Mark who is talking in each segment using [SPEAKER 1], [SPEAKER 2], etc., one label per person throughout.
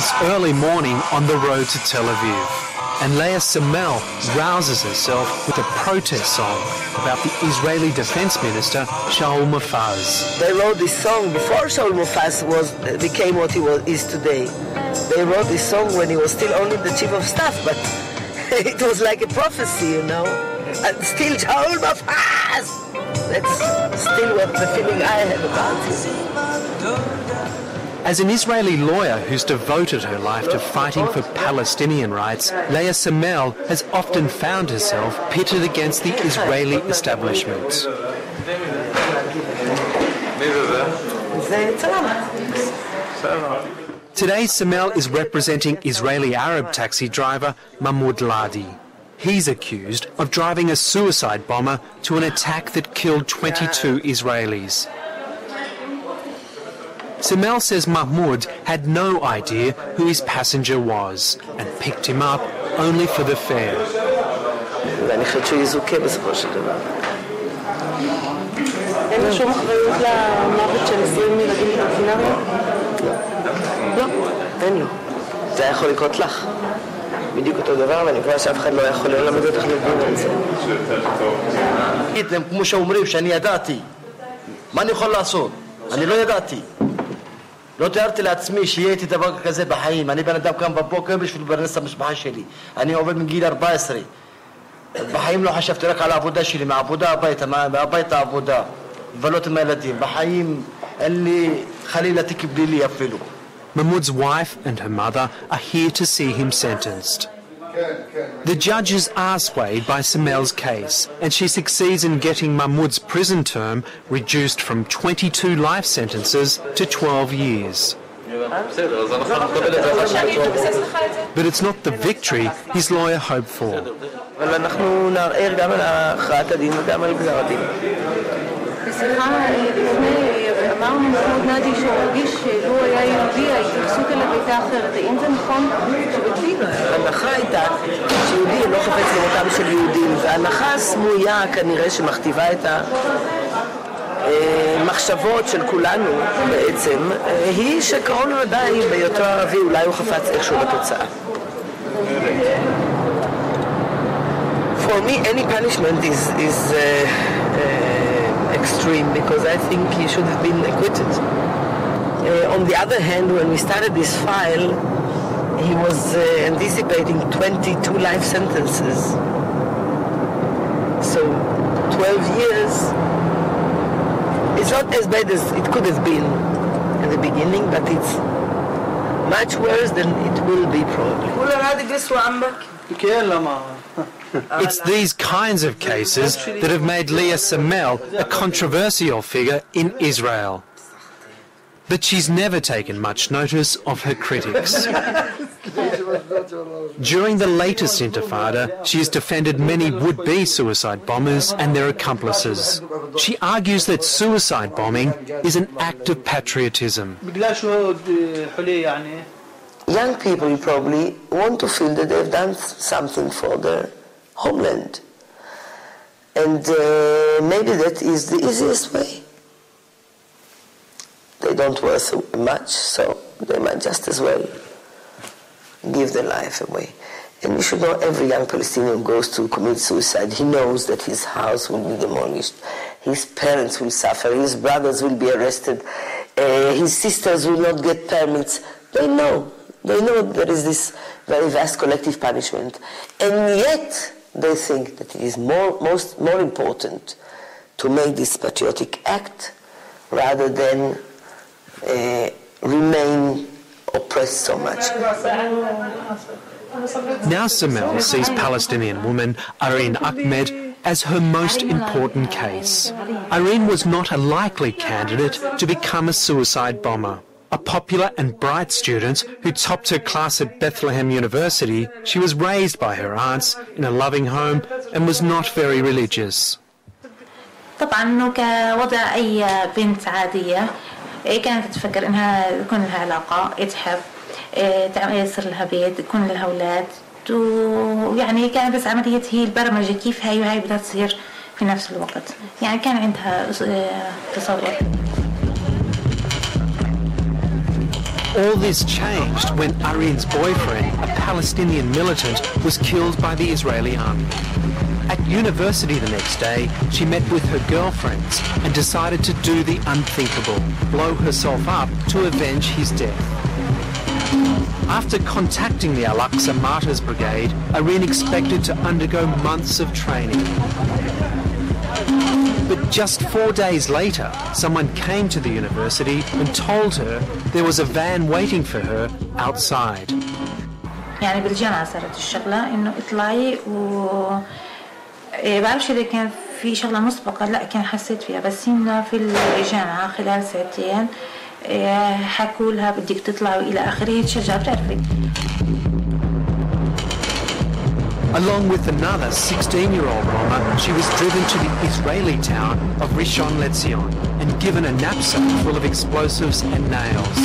[SPEAKER 1] It's early morning on the road to Tel Aviv, and Leah Tsemel rouses herself with a protest song about the Israeli Defense Minister Shaul Mofaz.
[SPEAKER 2] They wrote this song before Shaul Mofaz became what he is today. They wrote this song when he was still only the chief of staff, but it was like a prophecy, you know. And still Shaul Mofaz! That's still what the feeling I had about it.
[SPEAKER 1] As an Israeli lawyer who's devoted her life to fighting for Palestinian rights, Leah Tsemel has often found herself pitted against the Israeli establishment. Today, Tsemel is representing Israeli Arab taxi driver Mahmoud Ladi. He's accused of driving a suicide bomber to an attack that killed 22 Israelis. Tsemel says Mahmoud had no idea who his passenger was and picked him up only for the fare.
[SPEAKER 2] ואני חושבת שהוא יזוכה בסופו של דבר.
[SPEAKER 3] אין לו שום אחריות למוות של 20 ילדים בפלסטיניים?
[SPEAKER 2] לא, אין לו. זה היה יכול לקרות לך. בדיוק אותו דבר, ואני מקווה שאף אחד לא יכול ללמד אותך לדבר על זה.
[SPEAKER 4] כמו שאומרים שאני ידעתי, מה אני יכול לעשות? אני לא ידעתי. לא תיארתי לעצמי שיהיה איתי דבר כזה בחיים. אני בן אדם קם בבוקר בשביל לפרנס את המשפחה שלי. אני עובד מגיל 14. בחיים לא חשבתי רק על העבודה שלי, מהעבודה הביתה, מהבית העבודה. לבלות עם הילדים. בחיים אין לי חלילה תיק פלילי אפילו.
[SPEAKER 1] Mahmoud's wife and her mother are here to see him sentenced. The judges are swayed by Tsemel's case, and she succeeds in getting Mahmoud's prison term reduced from 22 life sentences to 12 years. But it's not the victory his lawyer hoped for.
[SPEAKER 2] ואנחנו נערער גם על הכרעת הדין וגם על גזר הדין.
[SPEAKER 3] בשיחה לפני אמרנו מחמוד נדי שהוא הרגיש שהוא היה יהודי, ההתייחסות אליו הייתה אחרת. האם זה נכון שבתיק?
[SPEAKER 2] ההנחה הייתה שיהודי לא חפץ למותם של יהודים, וההנחה הסמויה כנראה שמכתיבה את המחשבות של כולנו בעצם, היא שקרוב ודאי בהיותו ערבי אולי הוא חפץ איכשהו בתוצאה. For me, any punishment is extreme because I think he should have been acquitted. On the other hand, when we started this file, he was anticipating 22 life sentences. So 12 years is not as bad as it could have been in the beginning, but it's much worse than it will be probably.
[SPEAKER 1] It's these kinds of cases that have made Leah Tsemel a controversial figure in Israel. But she's never taken much notice of her critics. During the latest Intifada, she has defended many would-be suicide bombers and their accomplices. She argues that suicide bombing is an act of patriotism.
[SPEAKER 2] Young people probably want to feel that they've done something for their homeland. And maybe that is the easiest way. They don't worth much, so they might just as well give their life away. And you should know every young Palestinian who goes to commit suicide, he knows that his house will be demolished, his parents will suffer, his brothers will be arrested, his sisters will not get permits. They know there is this very vast collective punishment. And yet they think that it is more important to make this patriotic act rather than remain oppressed so much.
[SPEAKER 1] Now Tsemel sees Palestinian woman Irene Ahmed as her most important case. Irene was not a likely candidate to become a suicide bomber. A popular and bright student who topped her class at Bethlehem University, she was raised by her aunts in a loving home and was not very religious.
[SPEAKER 5] طبعا كوضع أي بنت عادية كانت تفكر إنها يكون لها علاقة تحب يصير لها بيت يكون لها أولاد ويعني كانت بس عملية هي البرمجة كيف هاي وهاي بدها تصير في نفس الوقت يعني كان عندها تصور.
[SPEAKER 1] All this changed when Arin's boyfriend, a Palestinian militant, was killed by the Israeli army. At university the next day, she met with her girlfriends and decided to do the unthinkable, blow herself up to avenge his death. After contacting the Al-Aqsa Martyrs Brigade, Arin expected to undergo months of training. But just 4 days later, someone came to the university and told her there was a van waiting for her outside.
[SPEAKER 5] يعني بالجامعة صارت الشغلة إنه اطلعي بعرفش إذا كان في شغلة مسبقة لا كان حسيت فيها بس إنه في الجامعة خلال ساعتين حكوا لها بدك تطلعي إلى آخره تشجع بتعرفي.
[SPEAKER 1] Along with another 16-year-old bomber, she was driven to the Israeli town of Rishon LeZion and given a knapsack full of explosives and nails.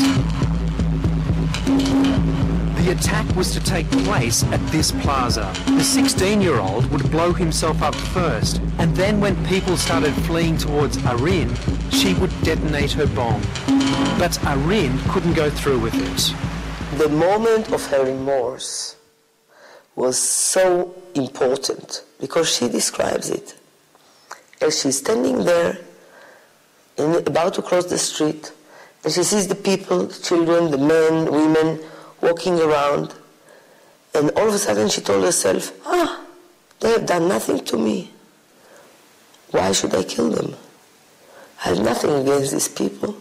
[SPEAKER 1] The attack was to take place at this plaza. The 16-year-old would blow himself up first, and then when people started fleeing towards Arin, she would detonate her bomb. But Arin couldn't go through with it.
[SPEAKER 2] The moment of her remorse was so important because she describes it. As she's standing there, about to cross the street, and she sees the people, the children, the men, women, walking around, and all of a sudden she told herself, they have done nothing to me. Why should I kill them? I have nothing against these people.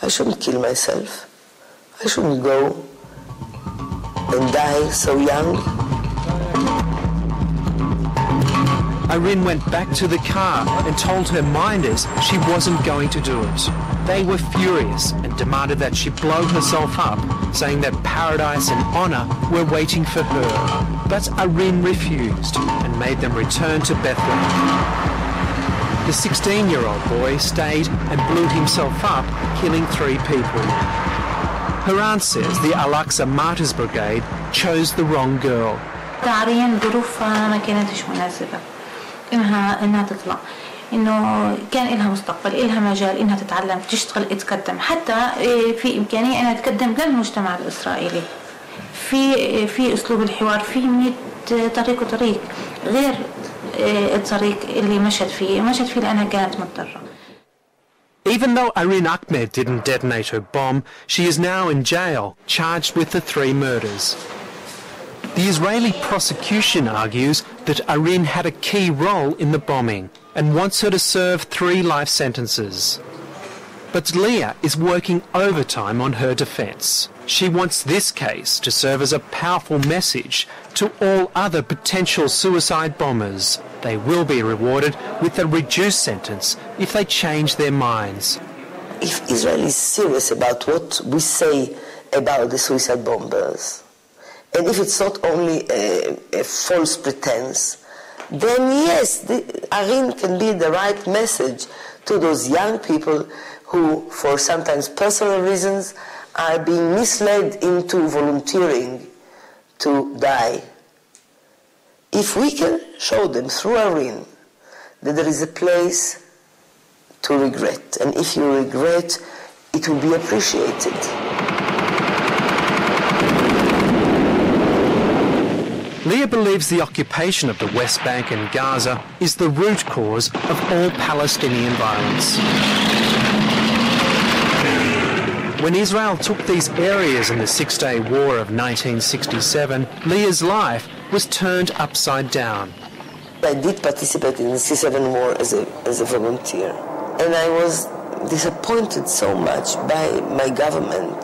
[SPEAKER 2] I shouldn't kill myself. I shouldn't go and die so young.
[SPEAKER 1] Arin went back to the car and told her minders she wasn't going to do it. They were furious and demanded that she blow herself up, saying that paradise and honour were waiting for her. But Arin refused and made them return to Bethlehem. The 16-year-old boy stayed and blew himself up, killing 3 people. Her aunt says the Al-Aqsa Martyrs Brigade chose the wrong girl.
[SPEAKER 5] تعرين ظروفها ما كانتش مناسبة إنها تطلع إنه كان إلها مستقبل إلها مجال إنها تتعلم تشتغل تقدم حتى في إمكانية إنها تقدم للمجتمع الإسرائيلي في أسلوب الحوار في 100 طريق وطريق غير الطريق اللي مشت فيه لأنها كانت مضطرة.
[SPEAKER 1] Even though Arin Ahmed didn't detonate her bomb, she is now in jail, charged with the 3 murders. The Israeli prosecution argues that Arin had a key role in the bombing and wants her to serve 3 life sentences. But Leah is working overtime on her defence. She wants this case to serve as a powerful message to all other potential suicide bombers. They will be rewarded with a reduced sentence if they change their minds.
[SPEAKER 2] If Israel is serious about what we say about the suicide bombers, and if it's not only a false pretense, then yes, Arin can be the right message to those young people who, for sometimes personal reasons, are being misled into volunteering to die. If we can show them through Arin that there is a place to regret, and if you regret, it will be appreciated.
[SPEAKER 1] Leah believes the occupation of the West Bank and Gaza is the root cause of all Palestinian violence. When Israel took these areas in the Six-Day War of 1967, Leah's life was turned upside down.
[SPEAKER 2] I did participate in the 67 war as a volunteer, and I was disappointed so much by my government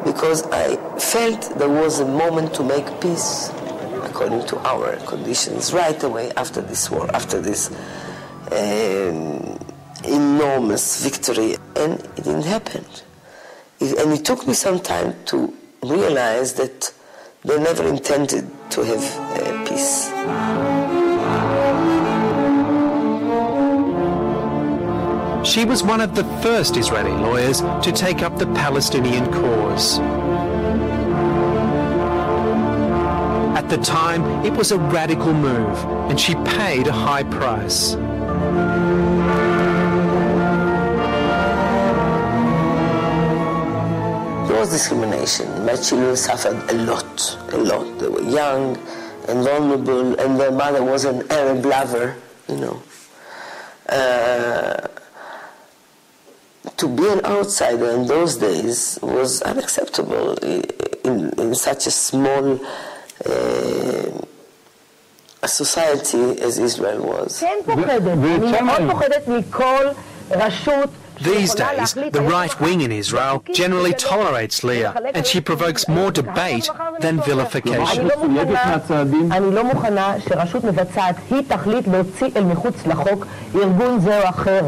[SPEAKER 2] because I felt there was a moment to make peace according to our conditions right away after this war, after this enormous victory, and it didn't happen. And it took me some time to realize that they never intended to have peace.
[SPEAKER 1] She was one of the first Israeli lawyers to take up the Palestinian cause. At the time, it was a radical move, and she paid a high price.
[SPEAKER 2] The was discrimination. My children suffered a lot. They were young and vulnerable, and their mother was an Arab lover, you know. To be an outsider in those days was unacceptable in such a small society as Israel was.
[SPEAKER 1] These days, the right wing in Israel generally tolerates Leah, and she provokes more debate than vilification.
[SPEAKER 6] אני לא מוכנה שרשות מבצעת היא תחליט להוציא אל מחוץ לחוק ארגון זה או אחר.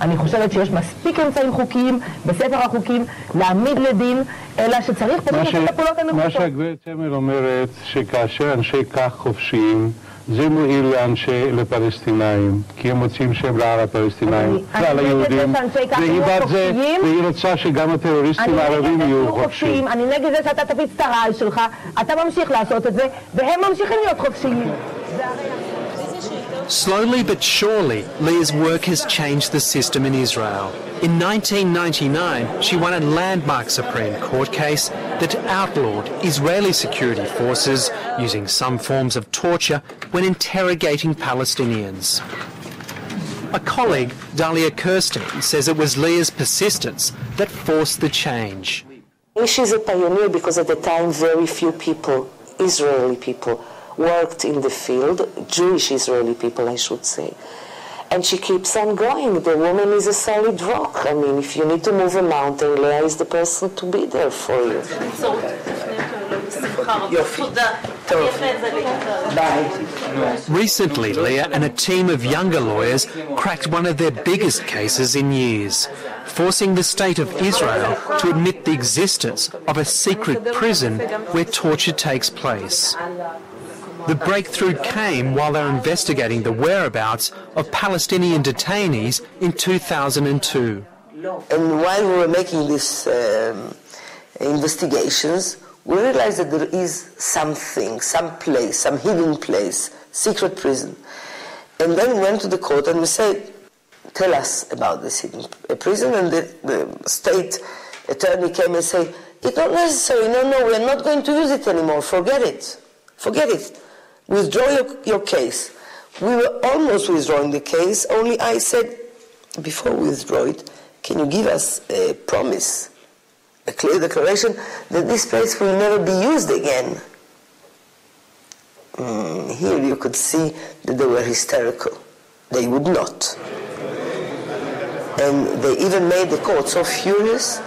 [SPEAKER 6] אני חושבת שיש מספיק אמצעים חוקיים בספר החוקים להעמיד לדין, אלא שצריך פשוט לעשות את הפעולות המחוצות.
[SPEAKER 7] מה שהגברת צמל אומרת, שכאשר אנשי כך חופשיים, זה מועיל לפלסטינאים, כי הם מוצאים שם רע לפלסטינאים, ועל היהודים, והיא רוצה שגם הטרוריסטים הערבים יהיו חופשיים.
[SPEAKER 6] אני נגד זה שאתה תפיץ את הרעל שלך, אתה ממשיך לעשות את זה, והם ממשיכים להיות חופשיים.
[SPEAKER 1] Slowly but surely, Leah's work has changed the system in Israel. In 1999, she won a landmark Supreme Court case that outlawed Israeli security forces using some forms of torture when interrogating Palestinians. A colleague, Dalia Kirstein, says it was Leah's persistence that forced the change.
[SPEAKER 2] She's a pioneer because at the time very few people, Israeli people, worked in the field, Jewish Israeli people I should say. And she keeps on going. The woman is a solid rock. I mean, if you need to move a mountain, Leah is the person to be there for you.
[SPEAKER 1] Recently, Leah and a team of younger lawyers cracked one of their biggest cases in years, forcing the state of Israel to admit the existence of a secret prison where torture takes place. The breakthrough came while they were investigating the whereabouts of Palestinian detainees in 2002.
[SPEAKER 2] And while we were making these investigations, we realized that there is something, some place, some hidden place, secret prison. And then we went to the court and we said, tell us about this hidden prison. And the state attorney came and said, it's not necessary, no, we're not going to use it anymore, forget it. Withdraw your case. We were almost withdrawing the case, only I said, before we withdraw it, can you give us a promise, a clear declaration that this place will never be used again? Here you could see that they were hysterical. They would not. And they even made the court so furious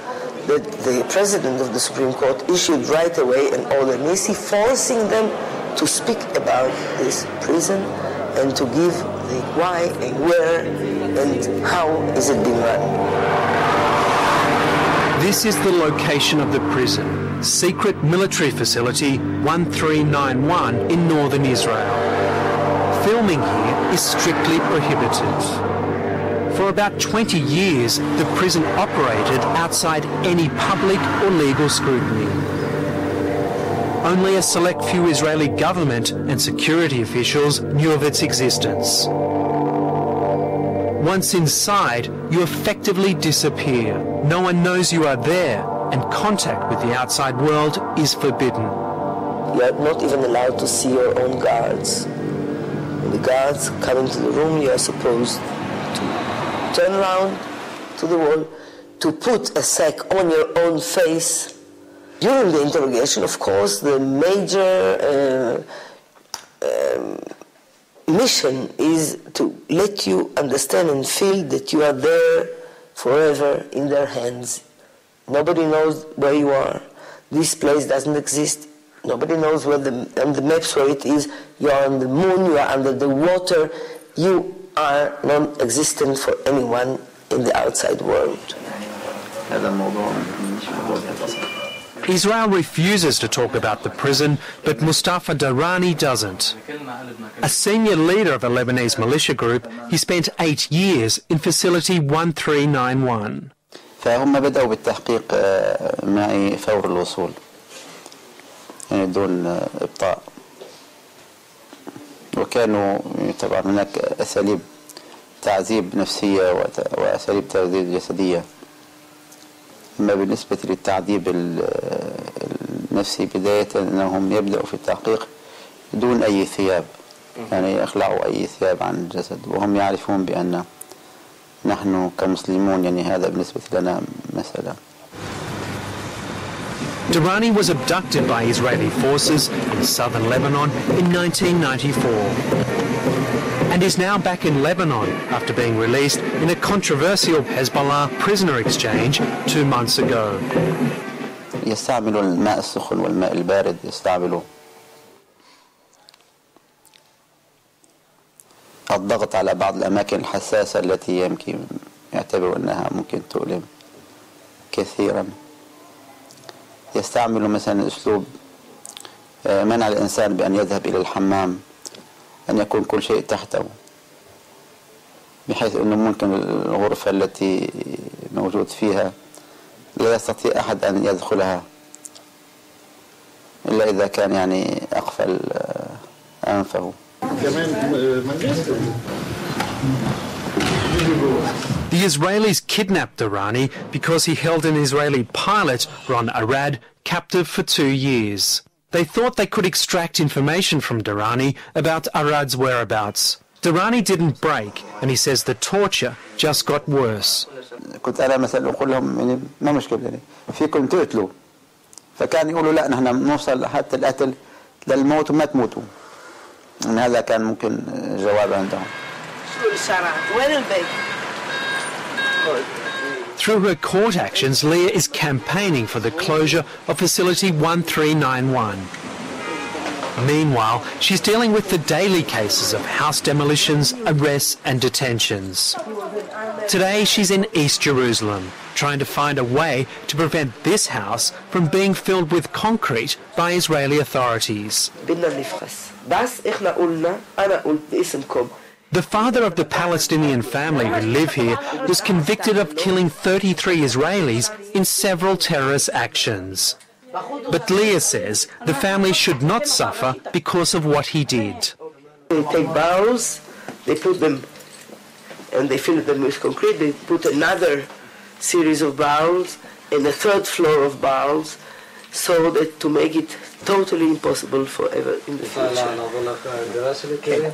[SPEAKER 2] that the president of the Supreme Court issued right away an order Nisi forcing them to speak about this prison and to give the why and where and how is it being run.
[SPEAKER 1] This is the location of the prison, secret military facility 1391 in northern Israel. Filming here is strictly prohibited. For about 20 years, the prison operated outside any public or legal scrutiny. Only a select few Israeli government and security officials knew of its existence. Once inside, you effectively disappear. No one knows you are there, and contact with the outside world is forbidden.
[SPEAKER 2] You are not even allowed to see your own guards. When the guards come into the room, you are supposed to turn around to the wall, to put a sack on your own face. During the interrogation, of course, the major mission is to let you understand and feel that you are there forever in their hands. Nobody knows where you are. This place doesn't exist. Nobody knows where on the maps where it is. You are on the moon, you are under the water. You are non-existent for anyone in the outside world.
[SPEAKER 1] Israel refuses to talk about the prison, but Mustafa Darani doesn't. A senior leader of a Lebanese militia group, he spent 8 years in facility 1391.
[SPEAKER 8] فهم بدأوا بالتحقيق معي فور الوصول يعني دون إبطاء وكانوا طبعا هناك أساليب تعذيب نفسية وأساليب تعذيب جسدية أما بالنسبة للتعذيب النفسي بداية أنهم يبدأوا في التحقيق دون أي ثياب، يعني يخلعوا أي ثياب عن الجسد، وهم يعرفون بأن نحن كمسلمون يعني هذا بالنسبة لنا مسألة.
[SPEAKER 1] Durrani was abducted by Israeli forces in southern Lebanon in 1994 and is now back in Lebanon after being released in a controversial Hezbollah prisoner exchange 2 months ago.
[SPEAKER 8] يستعملوا الماء السخن والماء البارد، يستعملوا الضغط على بعض الأماكن الحساسة التي يمكن يعتبروا أنها ممكن تؤلم كثيرا. يستعملوا مثلا أسلوب منع الإنسان بأن يذهب إلى الحمام، أن يكون كل شيء تحته، بحيث أنه ممكن الغرفة التي موجود فيها لا يستطيع أحد أن يدخلها إلا إذا كان يعني أقفل أنفه.
[SPEAKER 1] The Israelis kidnapped Durrani because he held an Israeli pilot, Ron Arad, captive for 2 years. They thought they could extract information from Durrani about Arad's whereabouts. Durrani didn't break, and he says the torture just got worse.
[SPEAKER 8] كنت أنا مثلا أقول لهم يعني ما مشكلة يعني فيكم تقتلوا، فكان يقولوا لا نحن نوصل حتى القتل للموت وما تموتوا. إن هذا كان ممكن جواب عندهم.
[SPEAKER 1] Through her court actions, Leah is campaigning for the closure of Facility 1391. Meanwhile, she's dealing with the daily cases of house demolitions, arrests and detentions. Today she's in East Jerusalem, trying to find a way to prevent this house from being filled with concrete by Israeli authorities. The father of the Palestinian family who live here was convicted of killing 33 Israelis in several terrorist actions. But Leah says the family should not suffer because of what he did.
[SPEAKER 2] They take barrels, they put them, and they fill them with concrete. They put another series of barrels and a third floor of barrels, so that to make it totally impossible forever in the future.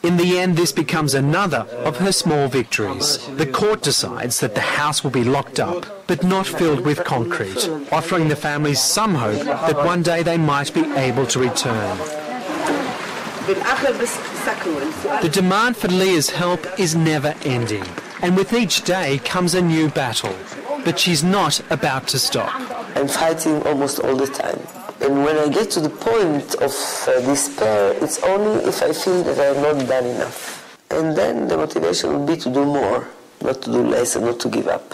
[SPEAKER 1] In the end, this becomes another of her small victories. The court decides that the house will be locked up, but not filled with concrete, offering the families some hope that one day they might be able to return. The demand for Leah's help is never ending, and with each day comes a new battle. But she's not about to stop.
[SPEAKER 2] I'm fighting almost all the time. And when I get to the point of despair, it's only if I feel that I have not done enough. And then the motivation will be to do more, not to do less and not to give up.